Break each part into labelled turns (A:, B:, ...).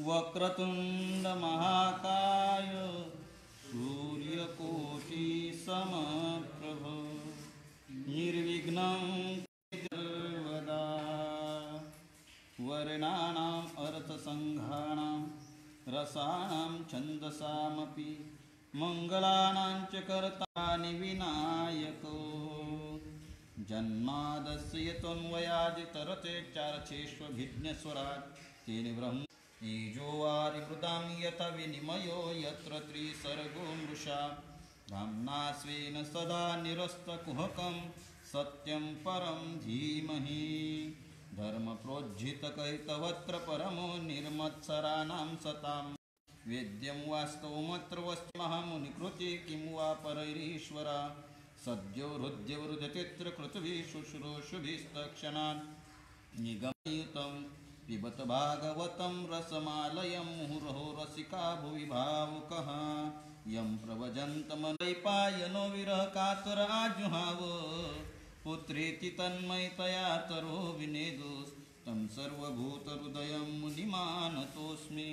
A: वक्रतुंड महाकाय सूर्यकोटि समप्रभ निर्विघ्नं सर्वदा वर्णानाम् अर्थसंघानां रसानां छन्दसामपि मंगलानां च कर्तानि विनायको जन्मादस्य यतोऽन्वयादितरते चारचेष्वभिज्ञस्वराट् तेन ब्रह्म ईजो वारिवृतां यथा विनिमयो यत्र त्रिसर्गो मृषा धाम्ना स्वेन सदा निरस्तकुहकं सत्यं परं धीमहि धर्मप्रोज्झितकैतवत्र परमो निर्मत्सराणां सतां वेद्यं वास्तवमत्र वस्महामुनिकृते किं वा परैरीश्वरा सद्यो हृद्यवरुध्यतेऽत्र कृतभिः शुश्रूषुभिस्तक्षणान् निगमयुतं पिबत भागवतं रसमालयं मुहुरहो रसिका भुवि भावुकः यं प्रव्रजन्तमनैपायनो विरहकातर आजुहाव पुत्रेति तन्मयतया तरो विनेदुस्तं सर्वभूतहृदयं मुनिमानतोऽस्मि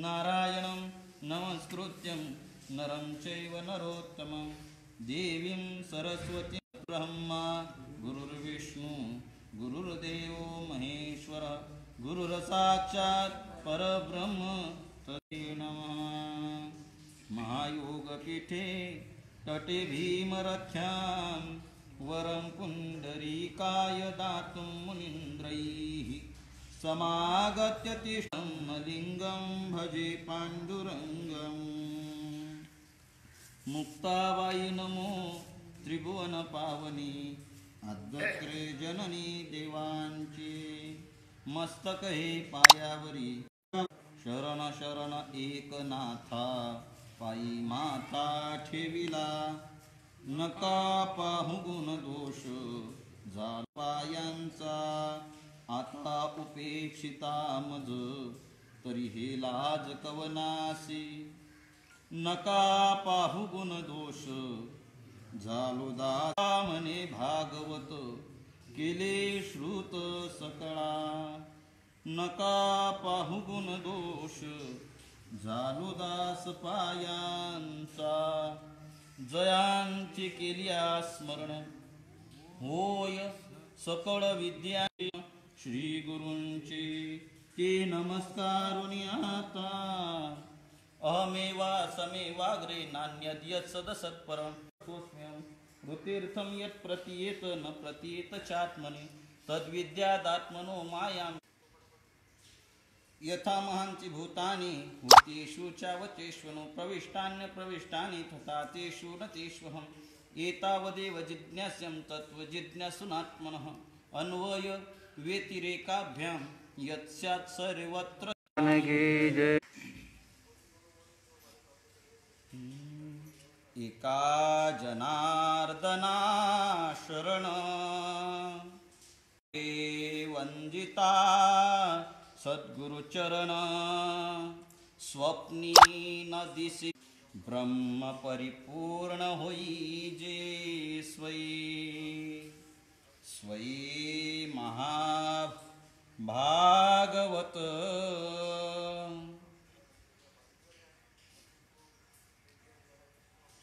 A: नारायणं नमस्कृत्यं नरं चैव नरोत्तमं देवीं सरस्वतीं ब्रह्मा गुरुर्विष्णु गुरुर्देवो महेश्वर गुरुर्साक्षात् परब्रह्म तस्मै नमः। महायोगपीठे तटे भीमरथ्यां वरं पुण्डरीकाय दातुं मुनीन्द्रैः समागत्य तिष्ठं लिङ्गं भजे पाण्डुरङ्गम् मुक्ताबाई नमो त्रिभुवनपावनी अद्वक्रे जननी देवांची मस्तक हे पायावरी शरण शरण एकनाथा पायी माथा ठेविला नका पाहू गुण दोष झाला पायांचा आता उपेक्षिता मज तरी हे लाज कवनासी नका पाहू गुण दोष झालो दाता म्हणे भागवत केले श्रुत सकळा नका पाहू गुण दोष झालो दास पायांचा जयांची केल्या स्मरण होय सकळ विद्या श्री गुरूंचे ते नमस्कारुणी आता अहमेवा समेवाग्रे नान्यद्यत् सदसत्परं सोऽस्म्यहं ऋतीर्थं यत् प्रतीयेत न प्रतीयेत चात्मनि तद्विद्यादात्मनो मायां यथा महांची भूतानि भूतेषु चावचेष्वनो प्रविष्टान्यप्रविष्टानि तथा तेषु न तेष्वहम् एतावदेव जिज्ञास्यं तत्त्वजिज्ञासुनात्मनः अन्वय व्यतिरेकाभ्यां यत् स्यात् सर्वत्र एका जनार्दना शरण वंदिता सद्गुरुचरण स्वप्नी न दिसी ब्रह्म परिपूर्ण होई जे स्वयी महाभागवत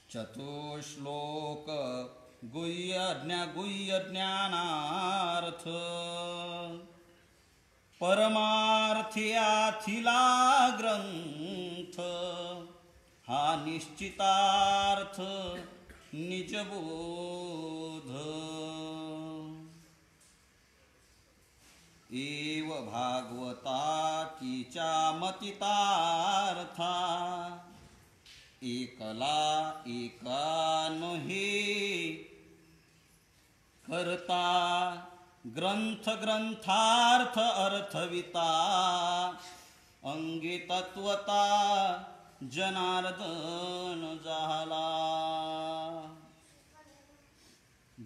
A: चतुश्लोक गुह्य ज्ञानार्थ परमार्थ्याथिला ग्रंथ हा निश्चितार्थ निजबोध एव भागवता कीचा मतितार्था एकला एका नहे करता ग्रंथ ग्रंथार्थ अर्थविता अंगे तत्वता जनार्दन झाला।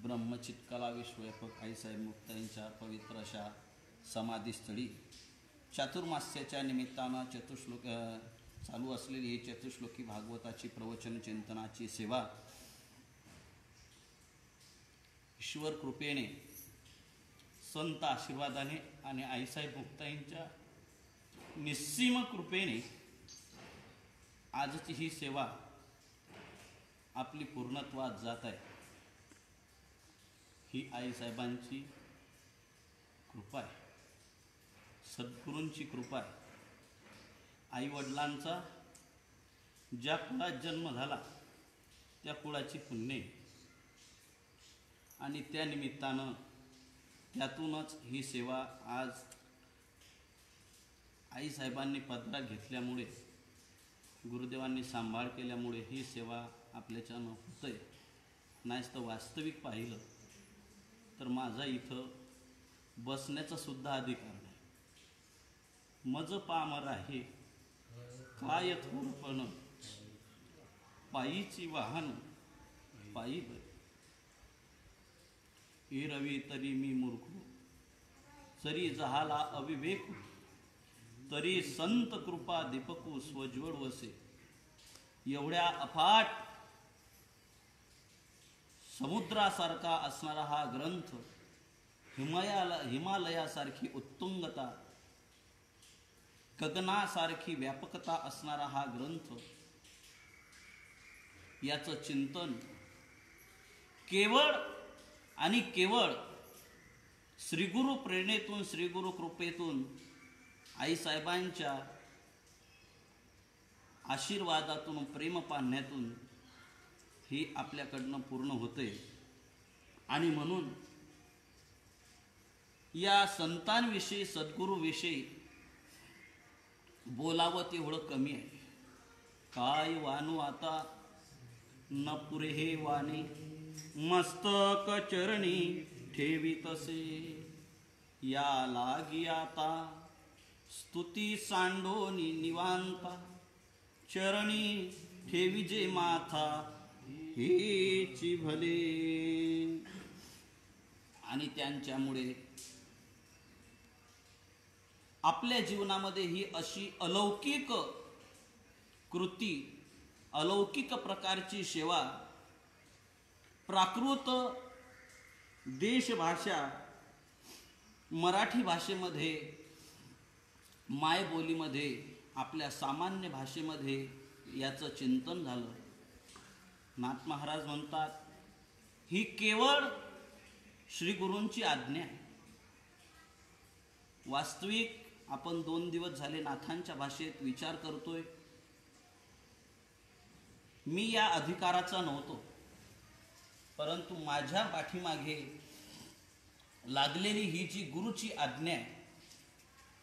A: ब्रह्मचित्कला विश्वव्यापक आईसाहेब मुक्ताईंच्या पवित्र अशा समाधीस्थळी चातुर्मास्याच्या निमित्तानं चतुश्लोक चालू असलेली ही चतुश्लोकी भागवताची प्रवचन चिंतनाची सेवा ईश्वर कृपेने संत आशीर्वादाने आणि आईसाहेब मुक्ताईंच्या निस्सीम कृपेने आजची ही सेवा आपली पूर्णत्वात जात आहे. ही आईसाहेबांची कृपा आहे, सद्गुरूंची कृपा आहे. आईवडिलांचा ज्या कुळात जन्म झाला त्या कुळाची पुण्य आहे. आणि त्या निमित्तानं त्यातूनच ही सेवा आज आईसाहेबांनी पदरात घेतल्यामुळे, गुरुदेवांनी सांभाळ केल्यामुळे ही सेवा आपल्याच्यानं होतंय. नाहीच तर वास्तविक पाहिलं तर माझा इथं बसण्याचा सुद्धा अधिकार नाही. मज पामर आहे काय थोरपण, पायीची वाहन पायी बर. रवी तरी मी मूर्ख, जरी जहाला अविवेक, तरी संत कृपा दीपकू स्वज्वळ वसे. एवढ्या अफाट समुद्रासारखा असणारा हा ग्रंथ, हिमालयासारखी उत्तुंगता, गगनासारखी व्यापकता असणारा हा ग्रंथ, याचं चिंतन केवळ आणि केवळ श्रीगुरु प्रेरणेतून, श्रीगुरु कृपेतून, आईसाहेबांच्या आशीर्वादातून, प्रेम पाहण्यातून ही आपल्याकडनं पूर्ण होते. आणि म्हणून या संतांविषयी, सद्गुरूविषयी बोलावं तेवढं कमी आहे. काय वानू आता न पुरे हे वाणी, मस्तक चरणी ठेवी तसे. या लागी आता स्तुती सांडोनी निवांता, चरणी ठेवी जे माथा हेची भले. आणि त्यांच्यामुळे आपल्या जीवनामध्ये ही अशी अलौकिक कृती, अलौकिक प्रकारची सेवा, प्राकृत देशभाषा मराठी भाषेमध्ये, मायबोलीमध्ये, आपल्या सामान्य भाषेमध्ये याचं चिंतन झालं. नाथ महाराज म्हणतात, ही केवळ श्री गुरूंची आज्ञा आहे. वास्तविक आपण 2 दिवस झाले नाथांच्या भाषेत विचार करतोय. मी या अधिकाराचा नव्हतो, परंतु माझ्या पाठीमागे लागलेली ही जी गुरुची आज्ञा आहे,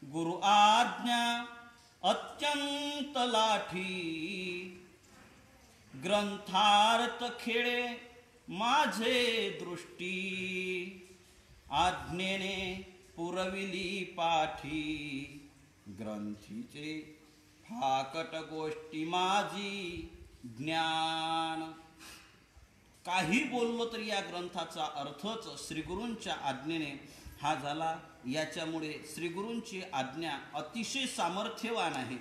A: गुरु आज्ञा अत्यंत लाठी, ग्रंथार्थ खेळे माझे दृष्टी, आज्ञेने पुरविली पाठी, ग्रंथीचे फाकट गोष्टी माझी ज्ञान. काही बोललो तरी या ग्रंथाचा अर्थच श्रीगुरूंच्या आज्ञेने हा झाला. याच्यामुळे श्रीगुरूंची आज्ञा अतिशय सामर्थ्यवान आहे.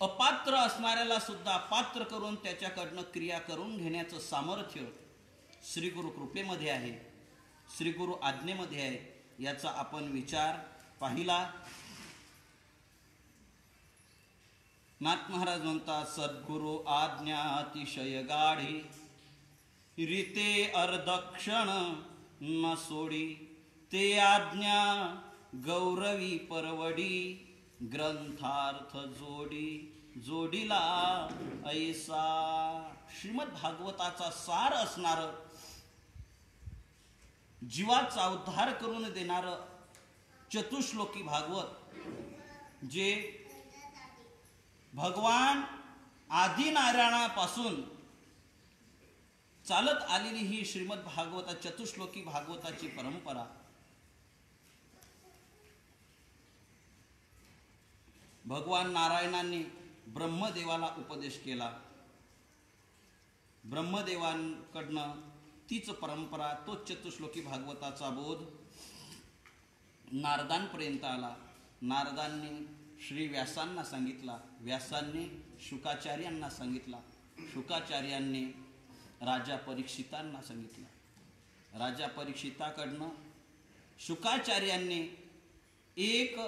A: अपात्र असणाऱ्याला सुद्धा पात्र करून त्याच्याकडनं क्रिया करून घेण्याचं सामर्थ्य श्रीगुरु कृपेमध्ये आहे, श्रीगुरु आज्ञेमध्ये आहे. याचा आपण विचार पाहिला. नाथ महाराज म्हणतात, सद्गुरु आज्ञा अतिशय गाढी, रीते अर्धक्षण न सोडी, ते आज्ञा गौरवी परवडी, ग्रंथार्थ जोडी जोडीला ऐसा. श्रीमद भागवताचा सार असणारं, जीवाचा उद्धार करून देणारं चतुश्लोकी भागवत, जे भगवान आदिनारायणापासून चालत आलेली ही श्रीमद भागवता, चतुश्लोकी भागवताची परंपरा, भगवान नारायणांनी ब्रह्मदेवाला उपदेश केला. ब्रह्मदेवांकडनं तीच परंपरा, तोच चतुश्लोकी भागवताचा बोध नारदांपर्यंत आला. नारदांनी श्री व्यासांना सांगितला, व्यासांनी शुकाचार्यांना सांगितला, शुकाचार्यांनी राजा परीक्षितांना सांगितला, राजा परीक्षिताकडनं शुकाचार्यांनी एक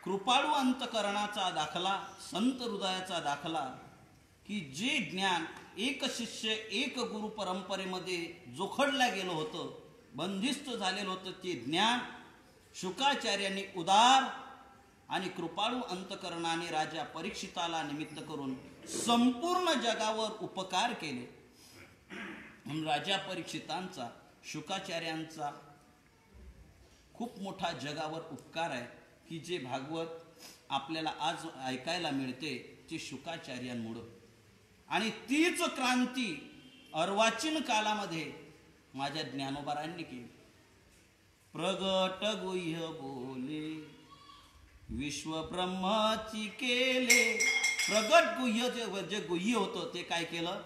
A: कृपाळू अंतकरणाचा दाखला, संत हृदयाचा दाखला, की जे ज्ञान एक शिष्य एक गुरु परंपरेमध्ये जोखडल्या गेलं होतं, बंदिस्त झालेलं होतं, ते ज्ञान शुकाचार्यांनी उदार आणि कृपाळू अंतकरणाने राजा परीक्षिताला निमित्त करून संपूर्ण जगावर उपकार केले. म्हणून राजा परीक्षितांचा, शुकाचार्यांचा खूप मोठा जगावर उपकार आहे, की जे भागवत आपल्याला आज ऐकायला मिळते ते शुकाचार्यांमुळं. आणि तीच क्रांती अर्वाचीन कालामध्ये माझ्या ज्ञानोबारांनी केली. प्रगट गुह्य बोले विश्व ब्रह्माची केले. प्रगट गुह्य जे गुह्य होतं ते काय केलं?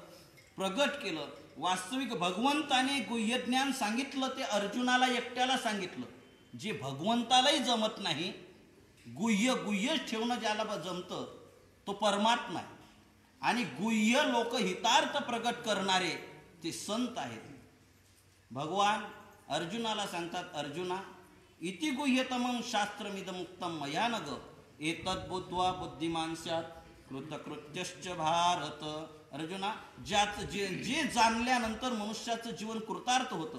A: प्रगट केलं. वास्तविक भगवंताने गुह्य ज्ञान सांगितलं ते अर्जुनाला एकट्याला सांगितलं. जे भगवंतालाही जमत नाही, गुह्यच ठेवणं ज्याला जमतं तो परमात्मा आहे. आणि गुह्य लोक हितार्थ प्रगट करणारे ते संत आहेत. भगवान अर्जुनाला सांगतात, अर्जुना इति गुह्यतमं शास्त्रमिदमुक्तं मया नघ एतद् बुद्ध्वा बुद्धिमान स्यात् कृतकृत्यश्च भारत. अर्जुना, जे जाणल्यानंतर मनुष्याचं जीवन कृतार्थ होतं,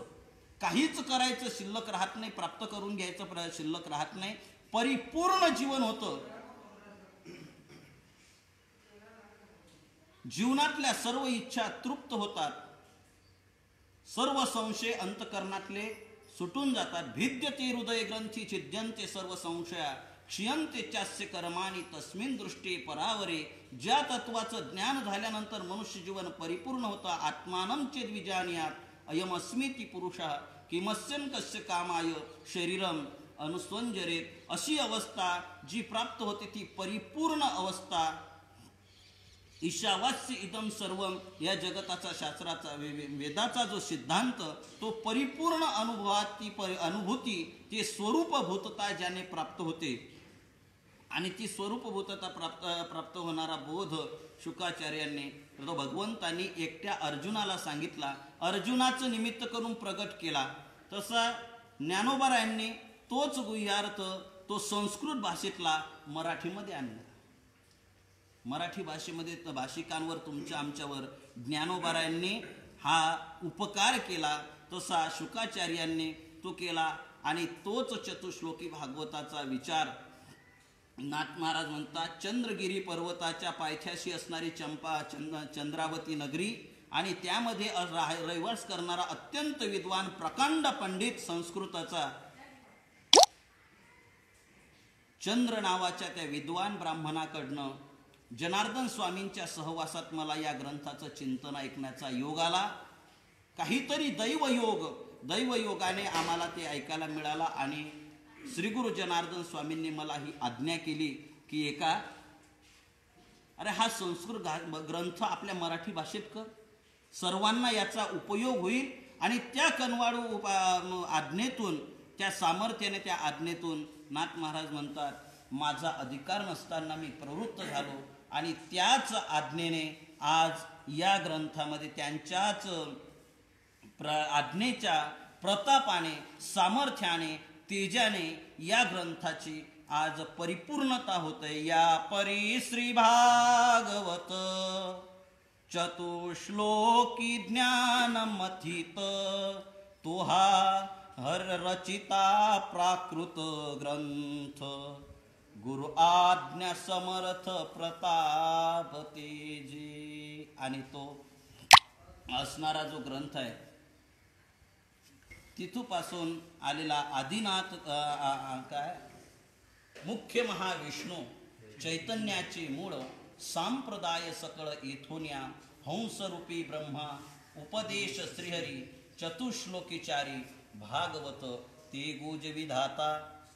A: काहीच करायचं शिल्लक राहत नाही, प्राप्त करून घ्यायचं शिल्लक राहत नाही, परिपूर्ण जीवन होतं. जीवनातल्या सर्व इच्छा तृप्त होतात, सर्व संशय अंतकरणातले सुटून जातात. भिद्यते हृदय ग्रंथी छिद्यंते सर्व संशया क्षीयंते चास्य कर्माणी तस्मिन दृष्टी परावरे. ज्या तत्वाचं ज्ञान झाल्यानंतर मनुष्य जीवन परिपूर्ण होतं. आत्मानं चेद विजानीयात अयमस्मीति पुरुषः किमस्यन कस्य कामाय शरीरम अनुस्वंजरेत. अशी अवस्था जी प्राप्त होते ती परिपूर्ण अवस्था. ईशावास्य इदम सर्वम, या जगताचा शास्त्राचा वेदाचा जो सिद्धांत तो परिपूर्ण अनुभवात ती अनुभूती, ते स्वरूपभूतता ज्याने प्राप्त होते. आणि ती स्वरूपभूतता प्राप्त होणारा बोध शुकाचार्यांनी, तो भगवंतांनी एकट्या अर्जुनाला सांगितला, अर्जुनाचं निमित्त करून प्रगट केला. तसा ज्ञानोबारायांनी तोच गुह्यार्थ तो संस्कृत भाषेतला मराठीमध्ये आणला. मराठी भाषेमध्ये भाषिकांवर, तुमच्या आमच्यावर ज्ञानोबारायांनी हा उपकार केला. तसा शुकाचार्यांनी तो केला. आणि तोच चतुश्लोकी भागवताचा विचार नाथ महाराज म्हणतात, चंद्रगिरी पर्वताच्या पायथ्याशी असणारी चंद्रावती नगरी आणि त्यामध्ये रहिवास करणारा अत्यंत विद्वान प्रकांड पंडित संस्कृताचा चंद्र नावाच्या त्या विद्वान ब्राह्मणाकडनं जनार्दन स्वामींच्या सहवासात मला या ग्रंथाचं चिंतन ऐकण्याचा योग आला. काहीतरी दैवयोगाने आम्हाला ते ऐकायला मिळाला. आणि श्री गुरु जनार्दन स्वामींनी मला ही आज्ञा केली की अरे हा संस्कृत ग्रंथ आपल्या मराठी भाषेत कर, सर्वांना याचा उपयोग होईल. आणि त्या कनवाळू आज्ञेतून, त्या सामर्थ्याने, त्या आज्ञेतून नाथ महाराज म्हणतात, माझा अधिकार नसताना मी प्रवृत्त झालो आणि त्याच आज्ञेने आज या ग्रंथामध्ये त्यांच्याच आज्ञेच्या प्रतापाने, सामर्थ्याने, तेजाने या ग्रंथाची आज परिपूर्णता होते. या परी श्री भागवत चतुश्लोकी ज्ञान मथित, तो हा हर रचिता प्राकृत ग्रंथ, गुरु आज्ञा समर्थ प्रताप तेजे. आणि तो असणारा जो ग्रंथ आहे तिथूपासून आलेला आदिनाथ काय मुख्य महाविष्णू चैतन्याचे मूळ सांप्रदाय सकळ येथोन्या हंसरूपी ब्रह्मा उपदेश श्रीहरी चतुश्लोकीचारी भागवत ते गुज विधाता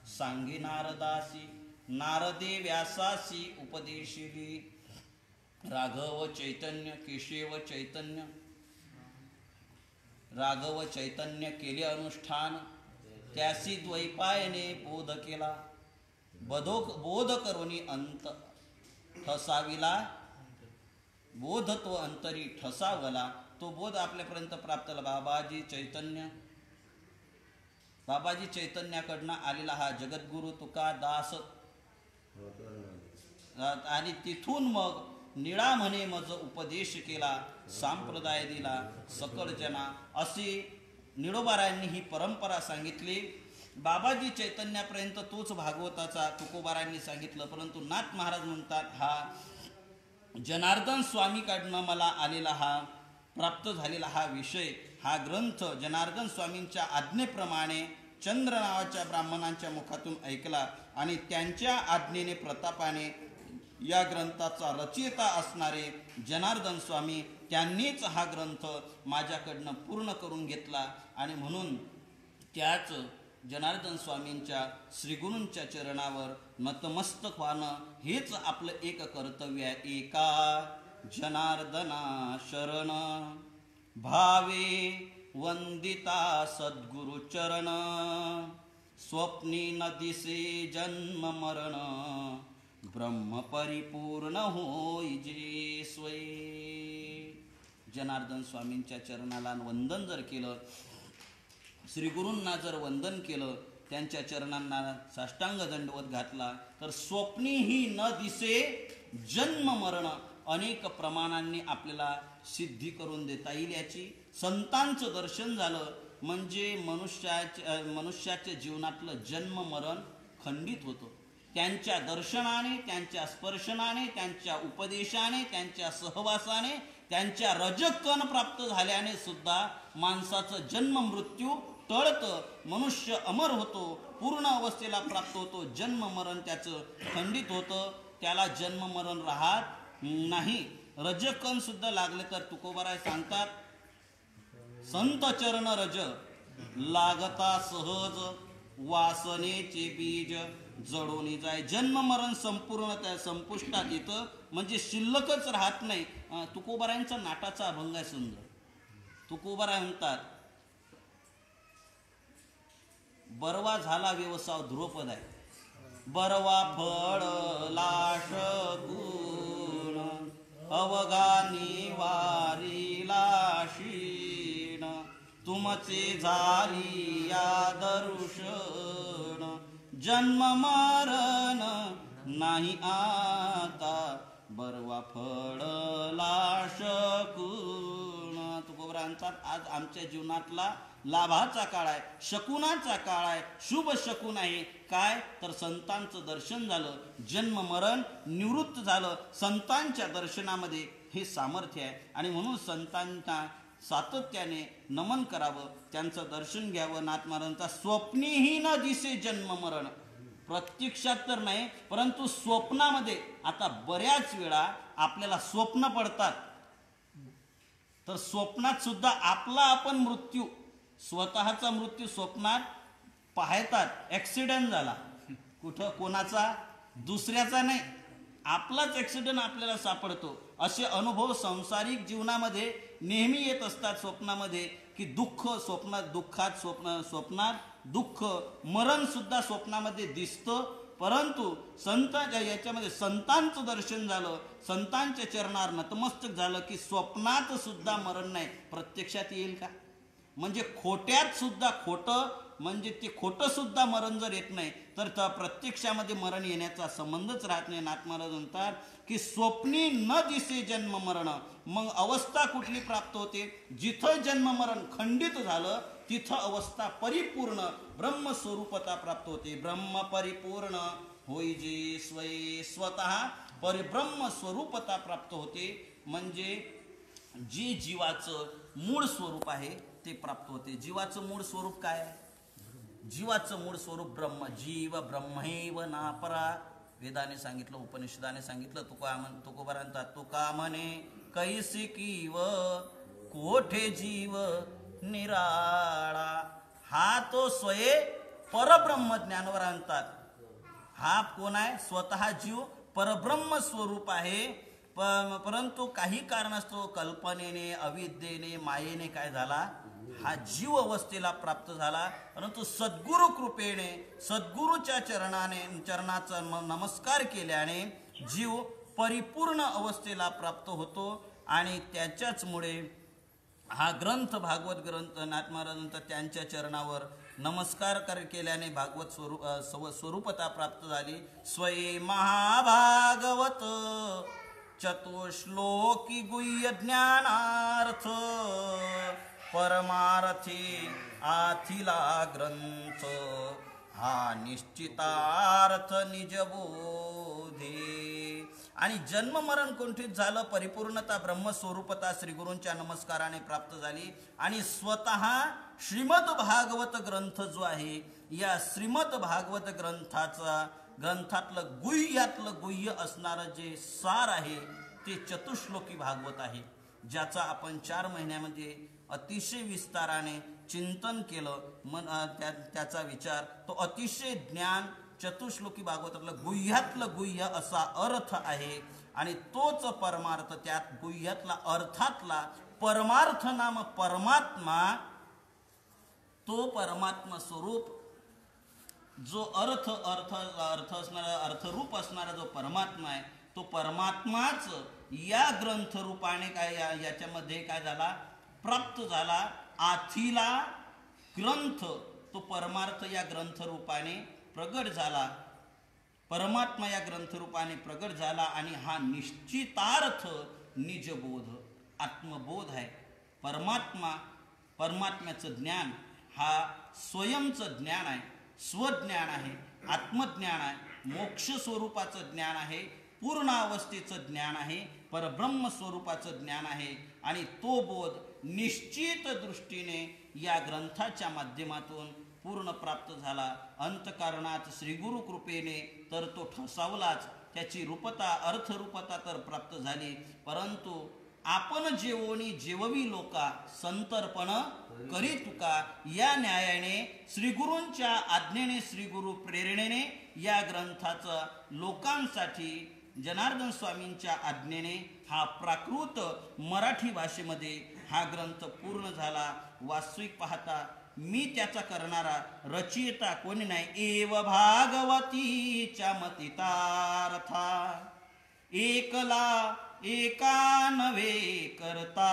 A: सांगी नारदासी, नारदे व्यासासी उपदेशिली. राघव चैतन्य केशव चैतन्य, राघव चैतन्य केले अनुष्ठान, त्यासी द्वैपायने बोध केला. बोध करुनी अंत ठसाविला, बोध तो अंतरी ठसावला. तो बोध आपल्यापर्यंत प्राप्त झाला. बाबाजी चैतन्याकडनं आलेला हा जगद्गुरु तुका दास आणि तिथून मग निळा म्हणे मज उपदेश केला, संप्रदाय दिला सकळ जना, अशी निळोबारायांनी ही परंपरा सांगितली. बाबाजी चैतन्यापर्यंत तोच भागवताचा तुकोबारायांनी सांगितलं. परंतु नाथ महाराज म्हणतात, हा जनार्दन स्वामीकडनं मला आलेला हा प्राप्त झालेला हा विषय, हा ग्रंथ जनार्दन स्वामींच्या आज्ञेप्रमाणे चंद्र नावाच्या ब्राह्मणांच्या मुखातून ऐकला आणि त्यांच्या आज्ञेने प्रतापाने या ग्रंथाचा रचयिता असणारे जनार्दन स्वामी त्यांनीच हा ग्रंथ माझ्याकडनं पूर्ण करून घेतला. आणि म्हणून त्याच जनार्दन स्वामींच्या श्रीगुरूंच्या चरणावर नतमस्तक व्हाणं हेच आपलं एक कर्तव्य आहे. एका जनार्दना शरण भावे वंदिता सद्गुरु चरण, स्वप्नी न दिसे जन्म मरण, ब्रह्म परिपूर्ण होई जे स्वय. जनार्दन स्वामींच्या चरणाला वंदन जर केलं, श्रीगुरूंना जर वंदन केलं, त्यांच्या चरणांना साष्टांग दंडवत घातला, तर स्वप्नीही न दिसे जन्म मरण अनेक प्रमाणांनी आपल्याला सिद्धी करून देता येईल. याची संतांचं दर्शन झालं म्हणजे मनुष्याच्या जीवनातलं जन्म मरण खंडित होतं. त्यांच्या दर्शनाने, त्यांच्या स्पर्शनाने, त्यांच्या उपदेशाने, त्यांच्या सहवासाने, त्यांच्या रजकण प्राप्त झाल्याने सुद्धा माणसाचं जन्म मृत्यू टळतं, मनुष्य अमर होतो, पूर्ण अवस्थेला प्राप्त होतो. जन्म मरण त्याचं खंडित होतं, त्याला जन्म मरण राहत नाही. रजकण सुद्धा लागले तर तुकोबाराय सांगतात, संत चरण रज लागता सहज, वासनेचे बीज जडोनी जाय. जन्म मरण संपूर्ण त्या संपुष्टात येतं, म्हणजे शिल्लकच राहत नाही. तुकोबारायांचा नाटाचा अभंग आहे सुंदर. तुकोबाराय म्हणतात, बरवा झाला व्यवसाय ध्रुपद आहे, बरवा फळ लाश गुण, अवगानी वारी लाशीन, तुमचे झाली या दर्शन, जन्म मरण नाही आता, बरवा फळ लाश गुण. तुकोबारांचा आज आमच्या जीवनातला लाभाचा काळ आहे, शकुनाचा काळ आहे, शुभ शकून आहे. काय तर संतांचं दर्शन झालं, जन्म मरण निवृत्त झालं. संतांच्या दर्शनामध्ये हे सामर्थ्य आहे आणि म्हणून संतांना सातत्याने नमन करावं, त्यांचं दर्शन घ्यावं. नाथ महाराजांचा स्वप्नीही न दिसे जन्म मरण, प्रत्यक्षात तर नाही परंतु स्वप्नामध्ये. आता बऱ्याच वेळा आपल्याला स्वप्न पडतात, तर स्वप्नात सुद्धा आपला आपण मृत्यू, स्वतःचा मृत्यू स्वप्नात पाहतात. ॲक्सिडेंट झाला कुठं, कोणाचा, दुसऱ्याचा नाही, आपलाच ॲक्सिडेंट आपल्याला सापडतो. असे अनुभव संसारिक जीवनामध्ये नेहमी येत असतात स्वप्नामध्ये, की दुःख स्वप्नात, दुःखात स्वप्नात दुःख, मरण सुद्धा स्वप्नामध्ये दिसतं. परंतु संतांच्या याच्यामध्ये संतांचं दर्शन झालं, संतांच्या चरणावर नतमस्तक झालं की स्वप्नात सुद्धा मरण नाही, प्रत्यक्षात येईल का? म्हणजे खोट्यात सुद्धा खोटं, म्हणजे ते खोटं सुद्धा मरण जर येत नाही तर प्रत्यक्षामध्ये मरण येण्याचा संबंधच राहत नाही. नाथ महाराज म्हणतात की स्वप्नी न दिसे जन्म मरण. मग अवस्था कुठली प्राप्त होते? जिथं जन्म मरण खंडित झालं तिथं अवस्था परिपूर्ण ब्रह्मस्वरूपता प्राप्त होते. ब्रह्म परिपूर्ण होई जे स्वय, स्वतः परिब्रह्म स्वरूपता प्राप्त होते. म्हणजे जे जीवाचं मूळ स्वरूप आहे ते प्राप्त होते. जीवाचं मूळ स्वरूप काय आहे? जीवाचं मूळ स्वरूप ब्रह्म. जीव ब्रह्मैव नापरा. वेदाने सांगितलं, उपनिषदाने सांगितलं. तुकोबारांचा तुका म्हणे कैसी कीव कोठे जीव निराळा. हा तो स्वये परब्रह्म. ज्ञानवर आणतात हा कोण आहे? स्वतः जीव परब्रह्म स्वरूप आहे. परंतु काही कारणास्तव कल्पनेने, अविद्येने, मायेने काय झाला? हा जीव अवस्थेला प्राप्त झाला. परंतु सद्गुरु कृपेने, सद्गुरूच्या चरणाचा नमस्कार केल्याने जीव परिपूर्ण अवस्थेला प्राप्त होतो. आणि त्याच्याचमुळे हा ग्रंथ, भागवत ग्रंथ, नाथ महाराजांचा त्यांच्या चरणावर नमस्कार केल्याने भागवत स्वरूपता प्राप्त झाली. स्वये महाभागवत चतुश्लोकी गुह्य ज्ञानार्थ परमार्थी आथिला ग्रंथ हा निश्चितार्थ निजबोधे. आणि जन्म मरण कुंठित झालं, परिपूर्णता ब्रह्मस्वरूपता श्रीगुरूंच्या नमस्काराने प्राप्त झाली. आणि स्वतः श्रीमद भागवत ग्रंथ जो आहे, या श्रीमद भागवत ग्रंथातलं गुह्यातलं गुह्य असणारं जे सार आहे ते चतुश्लोकी भागवत आहे, ज्याचा आपण 4 महिन्यामध्ये अतिशय विस्ताराने चिंतन केलं. त्याचा विचार, तो अतिशय ज्ञान चतुश्लोकी भागवतातलं गुह्यातलं गुह्य असा अर्थ आहे. आणि तोच परमार्थ, त्यात गुह्यातला अर्थातला परमार्थ नाम परमात्मा, तो परमात्मा स्वरूप जो अर्थ असणारा, अर्थरूप असणारा जो परमात्मा आहे, तो परमात्माच या ग्रंथरूपाने याच्यामध्ये काय झाला, प्राप्त झाला. आथिला ग्रंथ, तो परमार्थ या ग्रंथरूपाने प्रगट झाला, परमात्मा या ग्रंथरूपाने प्रगट झाला. आणि हा निश्चितार्थ निजबोध, आत्मबोध आहे. परमात्म्याचं ज्ञान हा स्वयंचं ज्ञान आहे, स्वज्ञान आहे, आत्मज्ञान आहे, मोक्ष स्वरूपाचं ज्ञान आहे, पूर्ण अवस्थेचं ज्ञान आहे, परब्रह्म स्वरूपाचं ज्ञान आहे. आणि तो बोध निश्चित दृष्टीने या ग्रंथाच्या माध्यमातून पूर्ण प्राप्त झाला. अंतःकरणात श्रीगुरु कृपेने तर तो ठसावलाच, त्याची रूपता अर्थरूपता तर प्राप्त झाली. परंतु आपण जेवोनी जेववी लोका, संतर्पण करी तुका, या न्यायाने श्रीगुरूंच्या आज्ञेने, श्रीगुरु प्रेरणेने या ग्रंथाचा लोकांसाठी जनार्दन स्वामींच्या आज्ञेने हा प्राकृत मराठी भाषेमध्ये हा ग्रंथ पूर्ण झाला. वास्तविक पाहता मी त्याचा करणारा रचयिता कोणी नाही, एव भागवतीच्या मतितार्था एकला एका नव्हे करता,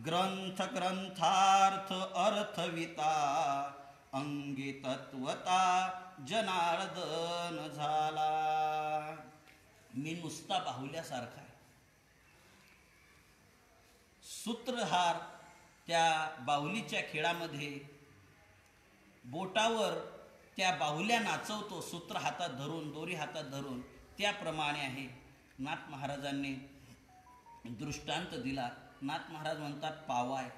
A: ग्रंथार्थ अर्थविता अंगी तत्वता जनार्दन झाला. मी नुसता बाहुल्यासारखा आहे. सूत्रहार त्या बाहुलीच्या खेळामध्ये बोटावर त्या बाहुल्या नाचवतो, सूत्र हातात धरून, दोरी हातात धरून, त्याप्रमाणे आहे. नाथ महाराजांनी दृष्टांत दिला. नाथ महाराज म्हणतात पावा आहे,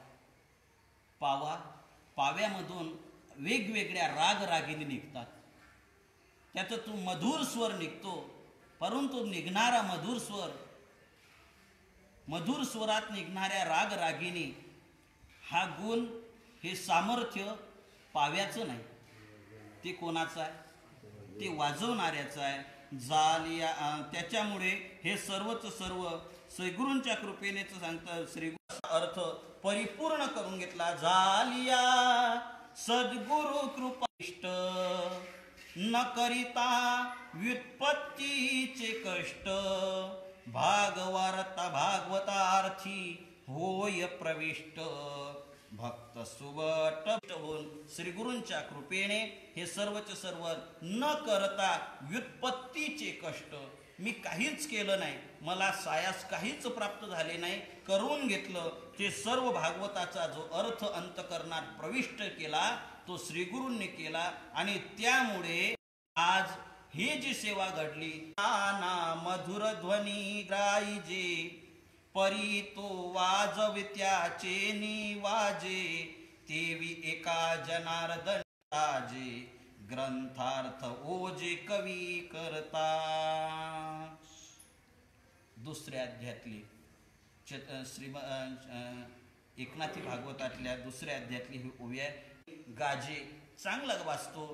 A: पाव्यामधून वेगवेगळ्या रागिनी निघतात, त्याचं मधुर स्वर निघतो. परंतु निघणारा मधुर स्वरात निघणाऱ्या रागिनी हा गुण, हे सामर्थ्य पाव्याचं नाही, ते कोणाचं आहे, ते वाजवणाऱ्याचं आहे. त्याच्यामुळे हे सर्वच सर्व श्रीगुरूंच्या कृपेनेच सांगतात. श्रीगुरू अर्थ परिपूर्ण करून घेतला. झालिया सद्गुरु कृपाष्ट, न करिता व्युत्पत्तीचे कष्ट, भागवतार्थी होय प्रविष्ट, भक्त सुबट होऊन श्रीगुरूंच्या कृपेने हे सर्वच सर्व न करता व्युत्पत्तीचे कष्ट, मी काहीच केलं नाही, मला सायास काहीच प्राप्त झाले नाही, करून घेतलं ते सर्व भागवताचा जो अर्थ अंतःकरणात प्रविष्ट केला तो श्रीगुरूंनी केला. आणि त्यामुळे आज ही जी सेवा घडली, ना मधुर ध्वनी गाईजे, परी तो वाजवित्याचे निवाजे, तेवी एका जनार्दन राजे, ग्रंथार्थ ओजे कवी करता. दुसऱ्या अध्यायातली एकनाथी भागवतातल्या दुसऱ्या अध्यायातली ही ओवी आहे. गाजे, चांगला वाजतो,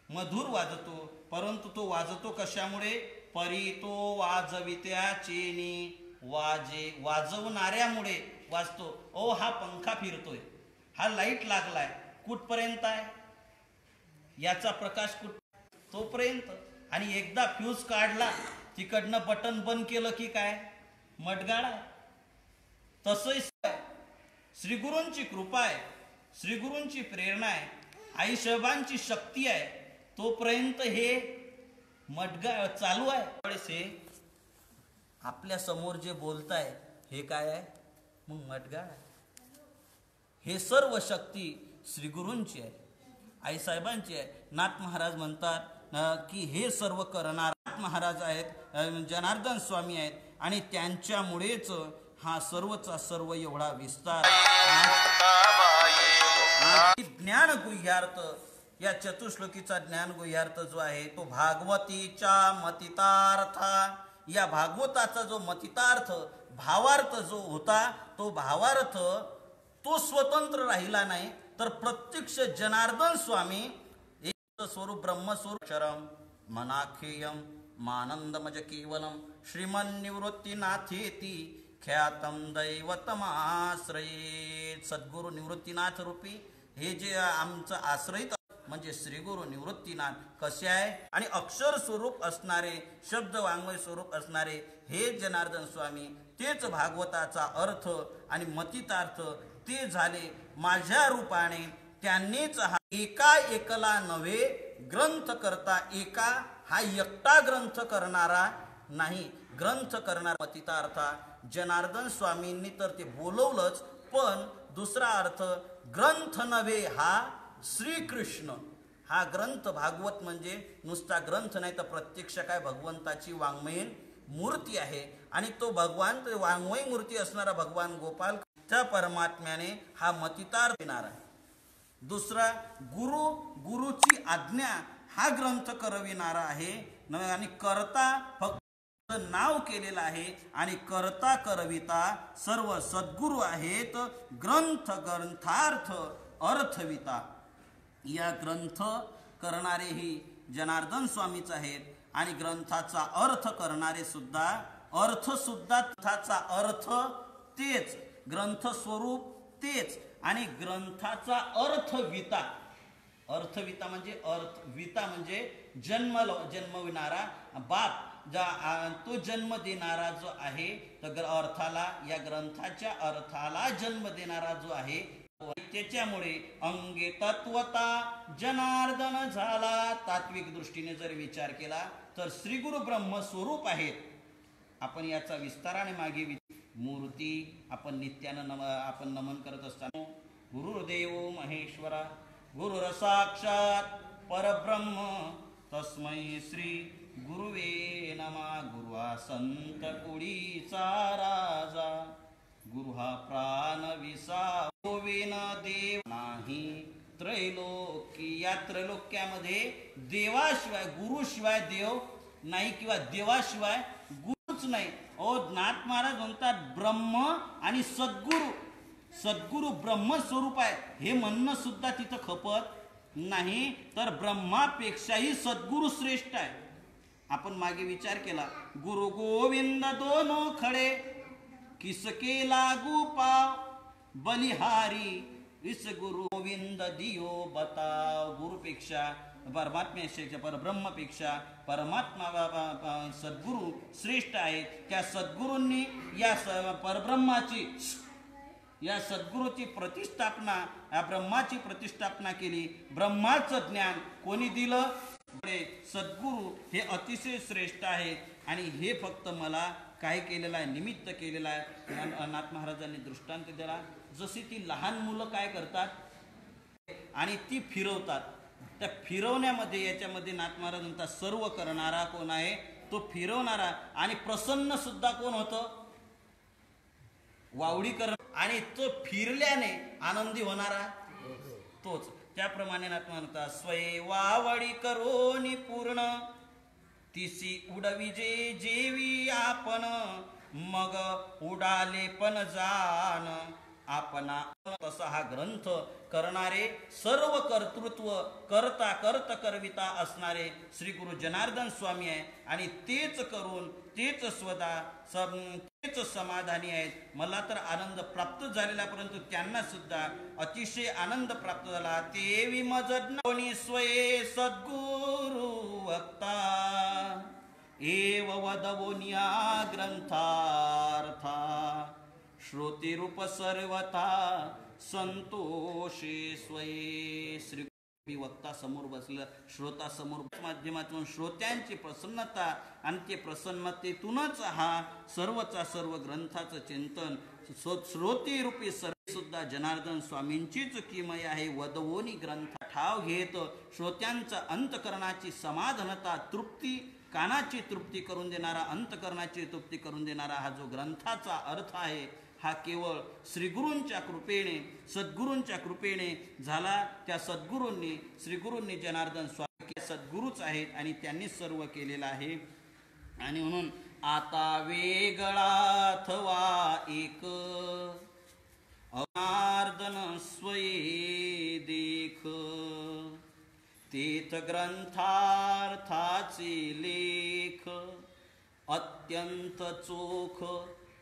A: मधुर वाजतो, परंतु तो वाजतो कशामुळे, परी तो वाजवित्याचे वाजवणाऱ्यामुळे वाजतो. ओ हा पंखा फिरतोय, हा लाईट लागलाय, कुठपर्यंत आहे, याचा प्रकाश तोपर्यंत. आणि एकदा फ्यूज काढला, तिकडनं बटन बंद केलं की काय मटगाळ आहे. तसंच श्रीगुरूंची कृपा आहे, श्रीगुरूंची प्रेरणा आहे, आईसाहेबांची शक्ती आहे तोपर्यंत हे मटगा चालू आहे. त्यावेळेस हे आपल्या समोर जे बोलताय हे काय आहे, मग मटगाळ आहे. हे सर्व शक्ती श्री गुरूंची आहे, आईसाहेबांची आहे. नाथ महाराज म्हणतात की हे सर्व करणार नाथ महाराज आहेत, जनार्दन स्वामी आहेत आणि त्यांच्यामुळेच हा सर्वचा सर्व एवढा विस्तार. ज्ञान गुह्यार्थ, या चतुश्लोकीचा ज्ञान गुह्यार्थ जो आहे तो भागवतीच्या मतितार्था, या भागवताचा जो मतितार्थ भावार्थ जो होता तो भावार्थ तो स्वतंत्र राहिला नाही, तर प्रत्यक्ष जनार्दन स्वामी एक स्वरूप ब्रह्मस्वरूप शरम मनाखेयम मानंदमज केवलम श्रीमन्निवृत्तीनाथेती ख्यातम दैवतमाश्रयेत. सद्गुरु निवृत्तीनाथ रूपी हे जे आमचं आश्रयित म्हणजे श्री गुरु निवृत्तीनाथ कसे आहे आणि अक्षर स्वरूप असणारे, शब्द वाङ्मय स्वरूप असणारे हे जनार्दन स्वामी, तेच भागवताचा अर्थ आणि मतितार्थ ते झाले माझ्या रूपाने. त्यांनीच हा एका एकला नव्हे ग्रंथ करता, एका हा एकटा ग्रंथ करणारा नाही, ग्रंथ करणारा मतितार्था जनार्दन स्वामींनी तर ते बोलवलंच, पण दुसरा अर्थ ग्रंथ नव्हे हा श्रीकृष्ण. हा ग्रंथ भागवत म्हणजे नुसता ग्रंथ नाही, तर प्रत्यक्ष काय भगवंताची वाङ्मयीन मूर्ती आहे. आणि तो भगवान वाङ्मयी मूर्ती असणारा भगवान गोपाल त्या परमात्म्याने हा मतितार्थ देणार आहे. दुसरा गुरुची आज्ञा हा ग्रंथ करविणारा आहे आणि करता फक्त नाव केलेलं आहे आणि करता करविता सर्व सद्गुरु आहेत. ग्रंथार्थ अर्थविता, या ग्रंथ करणारेही जनार्दन स्वामीच आहेत आणि ग्रंथाचा अर्थ करणारे सुद्धा, अर्थ सुद्धा ग्रंथाचा अर्थ तेच, ग्रंथ स्वरूप तेच आणि ग्रंथाचा अर्थविता. अर्थविता म्हणजे अर्थविता म्हणजे जन्मविणारा बाप, तो जन्म देणारा जो आहे, तर अर्थाला, या ग्रंथाच्या अर्थाला जन्म देणारा जो आहे, त्याच्यामुळे अंगे तत्वता जनार्दन झाला. तात्विक दृष्टीने जर विचार केला तर श्री गुरु ब्रह्मस्वरूप आहेत. आपण याचा विस्ताराने मागे मूर्ती आपण नित्यानं आपण नमन करत असताना गुरुर्देव महेश्वरा गुरुरसाक्षात परब्रह्म तस्मै श्री गुरुवे नमः. गुरु हा संत कुडीचा राजा, गुरु हा प्राण विसाविन देव नाही त्रैलोकी. या त्रैलोक्यामध्ये देवाशिवाय, गुरुशिवाय देव नाही किंवा देवाशिवाय गुरुच नाही. नाथ महाराज म्हणतात ब्रह्म आणि सद्गुरु ब्रह्मस्वरूप आहे हे म्हणणं सुद्धा तिथं खपत नाही, तर ब्रह्मापेक्षाही सद्गुरु श्रेष्ठ आहे. आपण मागे विचार केला, गुरु गोविंद दोनो खडे किसके लागू पाव बलिहारी, इस गुरु गोविंद दियो बताव. गुरुपेक्षा, परमात्म्यापेक्षा, परब्रह्मपेक्षा परमात्मा सद्गुरु श्रेष्ठ आहे. त्या सद्गुरूंनी या परब्रह्माची, या सद्गुरूची प्रतिष्ठापना, या ब्रह्माची प्रतिष्ठापना केली. ब्रह्माचं ज्ञान कोणी दिलं? सद्गुरु हे अतिशय श्रेष्ठ आहे आणि हे फक्त मला काय केलेलं आहे, निमित्त केलेलं आहे. नाथ महाराजांनी दृष्टांत दिला, जशी ती लहान मुलं काय करतात आणि ती फिरवतात, त्या फिरवण्यामध्ये याच्यामध्ये नाथ महाराज म्हणतात सर्व करणारा कोण आहे, तो फिरवणारा. आणि प्रसन्न सुद्धा कोण होतं? वावडी कर, आणि तो फिरल्याने आनंदी होणारा तोच. त्याप्रमाणे नाथ म्हणतात स्वये वावडी करोनी पूर्ण तिसी उडविजे जेवी आपण, मग उडाले पण जाण आपणा. तसा हा ग्रंथ करणारे, सर्व कर्तृत्व करता कर्त करविता असणारे श्री गुरु जनार्दन स्वामी आहे आणि तेच करून तेच स्वतः तेच समाधानी आहेत. मला तर आनंद प्राप्त झालेला, परंतु त्यांना सुद्धा अतिशय आनंद प्राप्त झाला. ते विमजज्ञ स्वये सद्गुरु वक्ता एव वदवोनिया ग्रंथार्था, श्रोतिरूप सर्वथा संतोषे स्वये. श्री मी वक्ता समोर बसलं, श्रोता समोर माध्यमातून श्रोत्यांची प्रसन्नता आणि ते प्रसन्नतेतूनच हा सर्वचा सर्व ग्रंथाचं चिंतन श्रोती रूपी सुद्धा जनार्दन स्वामींचीच किमय आहे. वदवोनी ग्रंथ ठाव घेत श्रोत्यांचा अंतकरणाची समाधानता तृप्ती, कानाची तृप्ती करून देणारा, अंतकरणाची तृप्ती करून देणारा हा जो ग्रंथाचा अर्थ आहे हा केवळ श्रीगुरूंच्या कृपेने, सद्गुरूंच्या कृपेने झाला. त्या सद्गुरूंनी, श्रीगुरूंनी, जनार्दन स्वामी सद्गुरूच आहेत आणि त्यांनीच सर्व केलेलं आहे. आणि म्हणून आता वेगळा अथवा एक जनार्दन स्वये देख, तीर्थ ग्रंथार्थाचे लेख अत्यंत चोख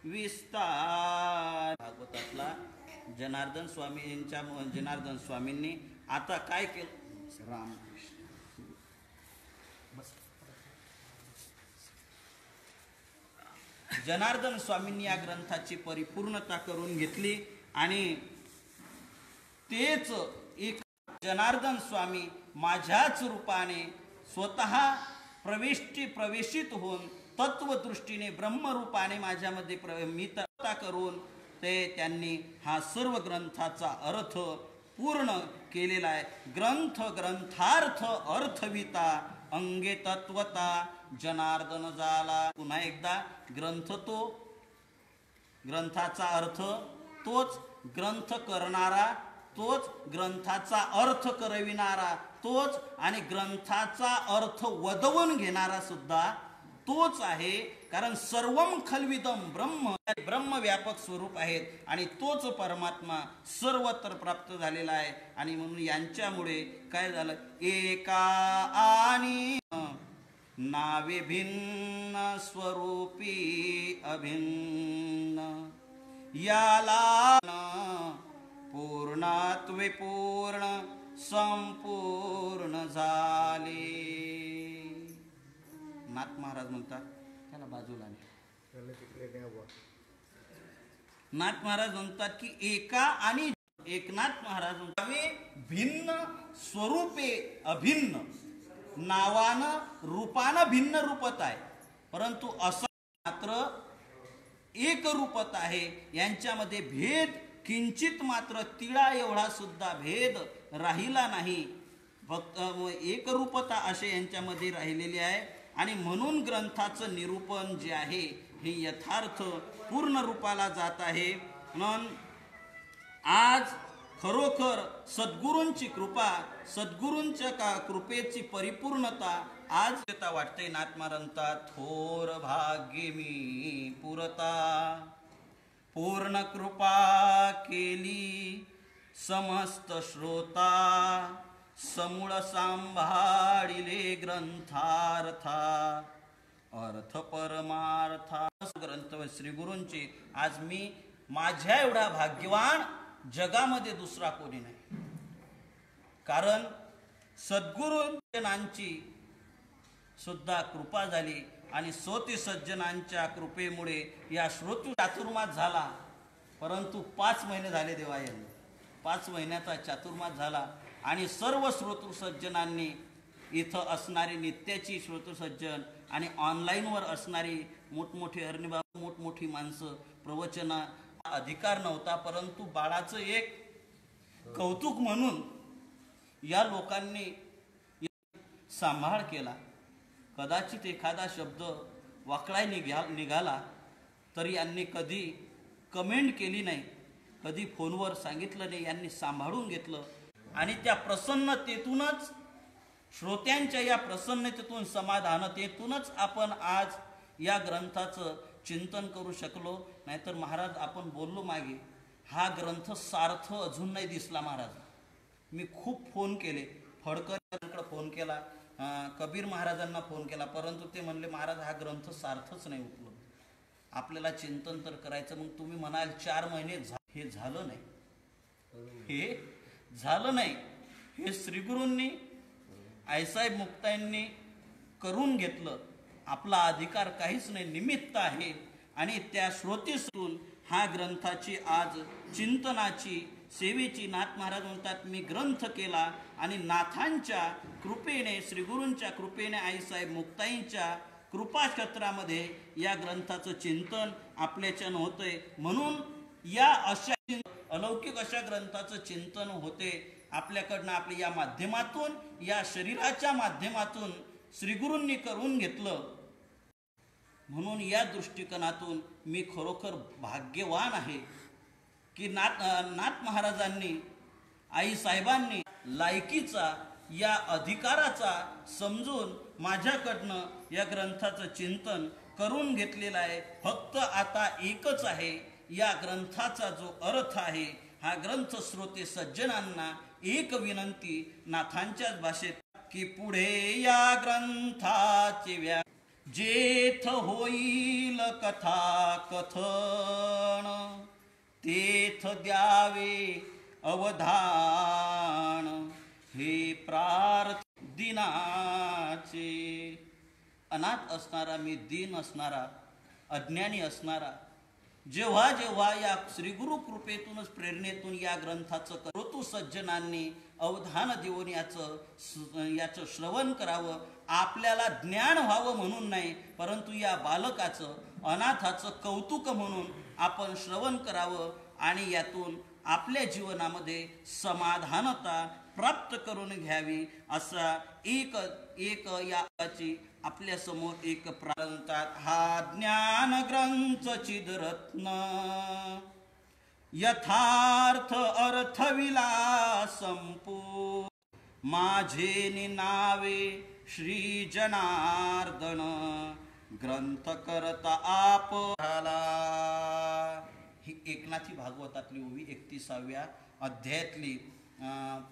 A: विस्तार. भागवतातला जनार्दन स्वामींच्या जनार्दन स्वामींनी आता काय केलं, राम जनार्दन स्वामींनी या ग्रंथाची परिपूर्णता करून घेतली आणि तेच एक जनार्दन स्वामी माझ्याच रूपाने स्वतः प्रवेशित होऊन तत्वदृष्टीने ब्रह्मरूपाने माझ्यामध्ये मित्रता करून ते त्यांनी हा सर्व ग्रंथाचा अर्थ पूर्ण केलेला आहे. ग्रंथ ग्रंथार्थ अर्थविता अंगे तत्वता जनार्दन झाला. पुन्हा एकदा ग्रंथ तो, ग्रंथाचा अर्थ तोच, ग्रंथ करणारा तोच, ग्रंथाचा अर्थ करविणारा तोच आणि ग्रंथाचा अर्थ वदवून घेणारा सुद्धा तोच आहे. कारण सर्वम खल्विदम ब्रह्म, ब्रह्मव्यापक स्वरूप आहेत आणि तोच परमात्मा सर्वत्र प्राप्त झालेला आहे. आणि म्हणून यांच्यामुळे काय झालं, एका आणि नावे भिन्न स्वरूपी अभिन्न, याला पूर्णात्वे पूर्ण संपूर्ण झाले. नाथ महाराज म्हणतात, त्याला बाजूला नाथ महाराज म्हणतात की एका आणि एकनाथ महाराज म्हणतात भिन्न स्वरूपे अभिन्न, नावानं रूपानं भिन्न रूपत आहे परंतु असं मात्र एक रूपत आहे. यांच्यामध्ये भेद किंचित मात्र तिळा एवढा सुद्धा भेद राहिला नाही. फक्त एकरूपता असे यांच्यामध्ये राहिलेली आहे. आणि म्हणून ग्रंथाचं निरूपण जे आहे हे यथार्थ पूर्ण रूपाला जात आहे. म्हणून आज खरोखर सद्गुरूंची कृपा, सद्गुरूंच्या कृपेची परिपूर्णता आज वाटते. नाथ म्हणतात, थोर भाग्य मी पुरता पूर्ण कृपा केली समस्त श्रोता, समूळ सांभाळिले ग्रंथार्था अर्थ परमार्था. ग्रंथ श्रीगुरूंचे आज मी माझ्या एवढा भाग्यवान जगामध्ये दुसरा कोणी नाही. कारण सद्गुरूंची सुद्धा कृपा झाली आणि सोती सज्जनांच्या कृपेमुळे या श्रोतू चातुर्मास झाला. परंतु 5 महिने झाले देवा यांनी, 5 महिन्याचा चातुर्मास झाला आणि सर्व श्रोतृ सज्जनांनी इथं असणारी नित्याची श्रोतृ सज्जन आणि ऑनलाईनवर असणारी मोठमोठी हरणीबाबा, मोठमोठी माणसं, प्रवचना अधिकार नव्हता. परंतु बाळाचं एक कौतुक म्हणून या लोकांनी सांभाळ केला. कदाचित एखादा शब्द वाकळा निघाला तरी यांनी कधी कमेंट केली नाही, कधी फोनवर सांगितलं नाही. यांनी सांभाळून घेतलं आणि त्या प्रसन्नतेतूनच, श्रोत्यांच्या या प्रसन्नतेतून, समाधानतेतूनच आपण आज या ग्रंथाचं चिंतन करू शकलो. नाहीतर महाराज आपण बोललो मागे, हा ग्रंथ सार्थ अजून नाही दिसला. महाराज मी खूप फोन केले, फडकरांकडे फोन केला, कबीर महाराजांना फोन केला, परंतु ते म्हणले महाराज हा ग्रंथ सार्थच नाही उपलब्ध, आपल्याला चिंतन तर करायचं. मग तुम्ही म्हणाल 4 महिने हे झालं नाही, हे झालं नाही. हे श्रीगुरूंनी, आईसाहेब मुक्ताईंनी करून घेतलं. आपला अधिकार काहीच नाही, निमित्त आहे. आणि त्या श्रोतीतून हा ग्रंथाची आज चिंतनाची सेवेची नाथ महाराज म्हणतात मी ग्रंथ केला आणि नाथांच्या कृपेने श्रीगुरूंच्या कृपेने आईसाहेब मुक्ताईंच्या कृपाक्षेत्रामध्ये या ग्रंथाचं चिंतन आपल्याच्यानं होतंय. म्हणून या अशा अलौकिक अशा ग्रंथाचं चिंतन होते आपल्याकडनं. आपल्या या माध्यमातून या शरीराच्या माध्यमातून श्रीगुरूंनी करून घेतलं. म्हणून या दृष्टिकोनातून मी खरोखर भाग्यवान आहे की नाथ महाराजांनी आईसाहेबांनी लायकीचा या अधिकाराचा समजून माझ्याकडनं या ग्रंथाचं चिंतन करून घेतलेलं आहे. फक्त आता एकच आहे, या ग्रंथाचा जो अर्थ आहे, हा ग्रंथ श्रोते सज्जनांना एक विनंती नाथांच्याच भाषेत की पुढे या ग्रंथाचे जेथ होईल कथा कथन तेथ द्यावे अवधान हे प्रार्थ दिनाचे. अनाथ असणारा मी, दीन असणारा, अज्ञानी असणारा, जेव्हा जेव्हा या श्रीगुरु कृपेतूनच प्रेरणेतून या ग्रंथाचं करोतु सज्जनांनी अवधान देऊन याचं श्रवण करावं. आपल्याला ज्ञान व्हावं म्हणून नाही, परंतु या बालकाचं अनाथाचं कौतुक म्हणून आपण श्रवण करावं आणि यातून आपल्या जीवनामध्ये समाधानता प्राप्त करून घ्यावी. असा एक याची आपल्या समोर एक प्रांतात हा ज्ञान ग्रंथ चिदरत्न यथार्थ अर्थ विलासंपू माझे नावे श्री जनार्दन ग्रंथ करता आप झाला. ही एकनाथी भागवतातली ओवी 31व्या अध्यायातली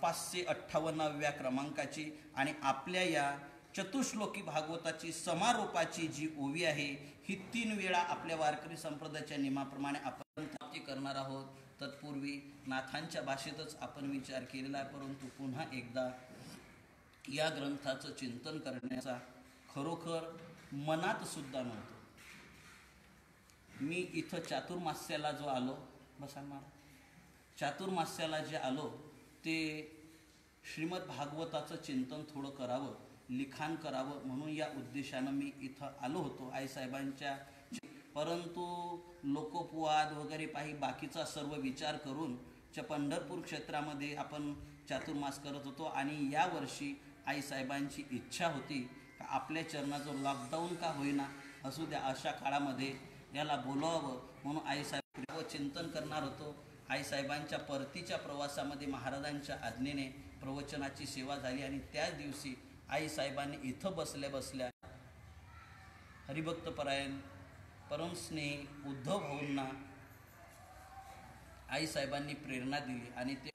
A: 558व्या क्रमांकाची आणि आपल्या या चतुश्लोकी भागवताची समारोपाची जी ओवी आहे ही 3 वेळा आपल्या वारकरी संप्रदायाच्या नियमाप्रमाणे आपण प्राप्ती करणार आहोत. तत्पूर्वी नाथांच्या भाषेतच आपण विचार केलेला आहे, परंतु पुन्हा एकदा या ग्रंथाचं चिंतन करण्याचा खरोखर मनात सुद्धा नव्हतं. मी इथं चातुर्मास्याला जो आलो, बसा महाराज, चातुर्मास्याला जे आलो ते श्रीमद भागवताचं चिंतन थोडं करावं, लिखाण करावं म्हणून या उद्देशानं मी इथं आलो होतो आईसाहेबांच्या. परंतु लोकोपवाद वगैरे पाही बाकीचा सर्व विचार करून पंढरपूर क्षेत्रामध्ये आपण चातुर्मास करत होतो आणि यावर्षी आईसाहेबांची इच्छा होती का आपल्या चरणाचं लॉकडाऊन का होईना असू द्या, अशा काळामध्ये याला बोलवावं म्हणून आईसाहेब चिंतन करणार होतो. आईसाहेबांच्या परतीच्या प्रवासामध्ये महाराजांच्या आज्ञेने प्रवचनाची सेवा झाली आणि त्याच दिवशी आईसाहेबांनी इथं बसल्या बसल्या हरिभक्तपरायण परमस्नेही उद्धव भाऊंना आईसाहेबांनी प्रेरणा दिली आणि ते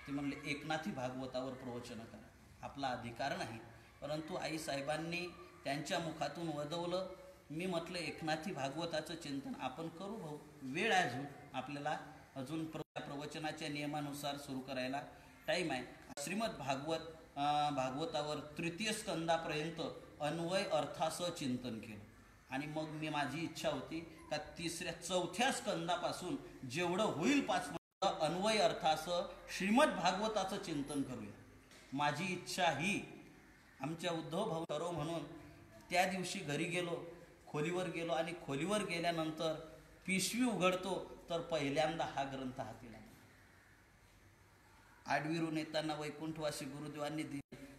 A: म्हणले एकनाथी भागवतावर प्रवचन करा. आपला अधिकार नाही, परंतु आईसाहेबांनी त्यांच्या मुखातून वदवलं. मी म्हटलं एकनाथी भागवताचं चिंतन आपण करू भाऊ, वेळ आहे अजून, आपल्याला अजून प्रवचनाच्या नियमानुसार सुरू करायला टाईम आहे. श्रीमद भागवतावर 3य स्कंदापर्यंत अन्वय अर्थासह चिंतन केलं आणि मग माझी इच्छा होती का 3ऱ्या-4थ्या स्कंदापासून जेवढं होईल 5 अन्वय अर्थासह श्रीमद भागवताचं चिंतन करूया. माझी इच्छा ही आमच्या उद्धव भाऊ करो म्हणून त्या दिवशी घरी गेलो, खोलीवर गेलो आणि खोलीवर गेल्यानंतर पिशवी उघडतो तर पहिल्यांदा हा ग्रंथ हाती लागला. आडवीरून येताना वैकुंठवासी गुरुदेवांनी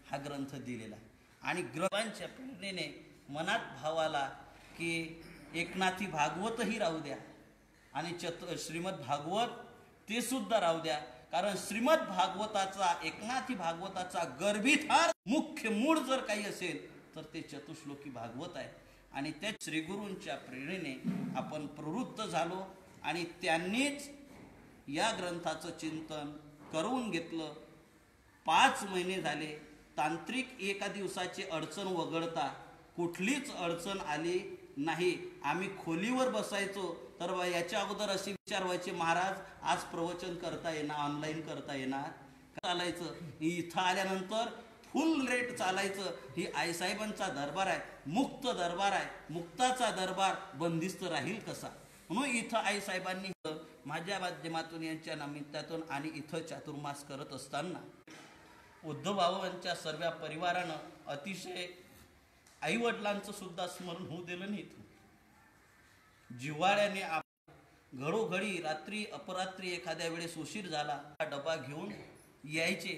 A: हा ग्रंथ दिलेला आणि ग्रंथांच्या प्रेरणेने मनात भावाला की एकनाथी भागवतही राहू द्या आणि श्रीमद भागवत ते सुद्धा राहू द्या, कारण श्रीमद भागवताचा एकनाथी भागवताचा गर्भितार मुख्य मूळ जर काही असेल तर ते चतुश्लोकी भागवत आहे. आणि त्या श्रीगुरूंच्या प्रेरणेने आपण प्रवृत्त झालो आणि त्यांनीच या ग्रंथाचं चिंतन करून घेतलं. 5 महिने झाले, तांत्रिक एका दिवसाची अडचण वगळता कुठलीच अडचण आली नाही. आम्ही खोलीवर बसायचो तर याच्या अगोदर असे विचार व्हायचे, महाराज आज प्रवचन करता येणार, ऑनलाईन करता येणार, चालायचं. इथं आल्यानंतर फुल रेट चालायचं. ही आईसाहेबांचा दरबार आहे, मुक्त दरबार आहे, मुक्ताचा दरबार बंदिस्त राहील कसा. म्हणून इथं आईसाहेबांनी माझ्या माध्यमातून यांच्या निमित्तातून आणि इथं चातुर्मास करत असताना उद्धव भावांच्या सर्व परिवारानं अतिशय आईवडिलांचं सुद्धा स्मरण होऊ दिलं नाही. जिव्हाळ्याने घडोघडी रात्री अपरात्री एखाद्या वेळेस उशीर झाला डबा घेऊन यायचे.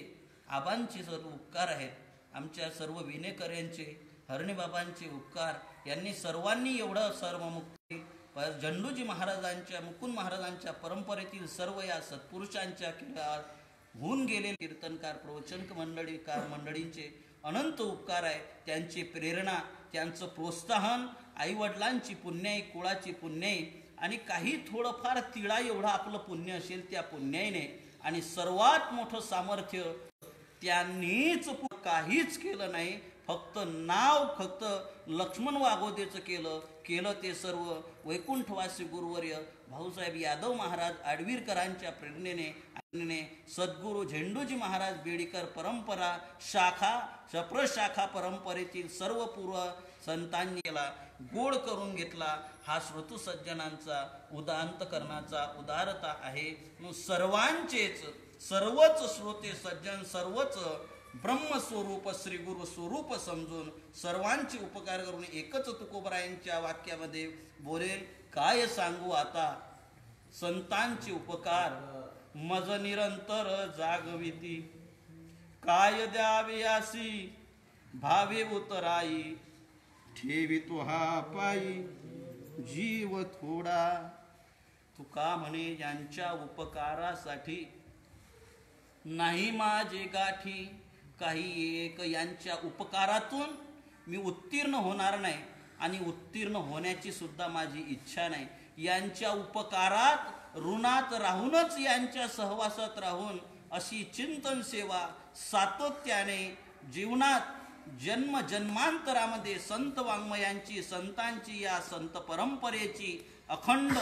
A: आबांचे सर्व उपकार आहेत, आमच्या सर्व विनेकऱ्यांचे, हरणेबाबांचे उपकार. यांनी सर्वांनी एवढं सर्वमुक्ती झंडूजी महाराजांच्या, मुकुंद महाराजांच्या परंपरेतील सर्व या सत्पुरुषांच्या होऊन गेलेले कीर्तनकार, प्रवचनक मंडळींचे अनंत उपकार आहे. त्यांची प्रेरणा, त्यांचं प्रोत्साहन, आईवडिलांची पुण्याई, कुळाची पुण्याई आणि काही थोडंफार तिळा एवढं आपलं पुण्य असेल त्या पुण्याईने आणि सर्वात मोठं सामर्थ्य त्यांनीच काहीच केलं नाही. फक्त नाव फक्त लक्ष्मण वाघोदेचं केलं ते सर्व वैकुंठवासी गुरुवर्य भाऊसाहेब यादव महाराज आडवीरकरांच्या प्रेरणेने सद्गुरू झेंडूजी महाराज बेडीकर परंपरा प्रशाखा परंपरेतील सर्व पूर्व संतांनी केला, गोड करून घेतला. हा श्रोतू सज्जनांचा उदांतकरणाचा उदारता आहे. सर्वच श्रोते सज्जन सर्वच ब्रह्मस्वरूप श्री गुरु स्वरूप समजून सर्वांचे उपकार करून एकच तुकोबरायांच्या वाक्यामध्ये बोलेल, काय सांगू आता संतांचे उपकार मज निरंतर जागविती, काय द्यावे यासी भावे उतराई, ठेवी तो हा पायी जीव थोडा. तुका म्हणे यांच्या उपकारासाठी नाही माझे गाठी, काही एक यांच्या उपकारातून मी उत्तीर्ण होणार नाही आणि उत्तीर्ण होण्याची सुद्धा माझी इच्छा नाही. यांच्या उपकारात ऋणात राहूनच यांच्या सहवासात राहून अशी चिंतन सेवा सातत्याने जीवनात जन्मांतरामध्ये संत वाङ्मयांची, संतांची, या संत परंपरेची अखंड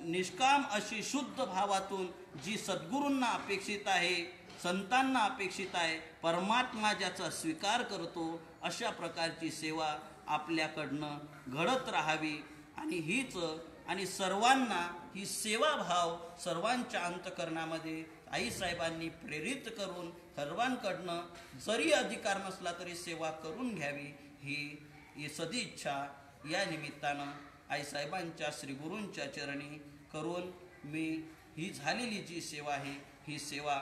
A: निष्काम अशी शुद्ध भावातून जी सद्गुरूंना अपेक्षित आहे, संतांना अपेक्षित आहे, परमात्मा ज्याचा स्वीकार करतो अशा प्रकारची सेवा आपल्याकडनं घडत राहावी. आणि सर्वांना ही सेवाभाव सर्वांच्या अंतकरणामध्ये आईसाहेबांनी प्रेरित करून सर्वांकडनं जरी अधिकार नसला तरी सेवा करून घ्यावी ही सदिच्छा या निमित्तानं आईसाहेबांच्या श्रीगुरूंच्या चरणी करून मी ही झालेली जी सेवा आहे ही सेवा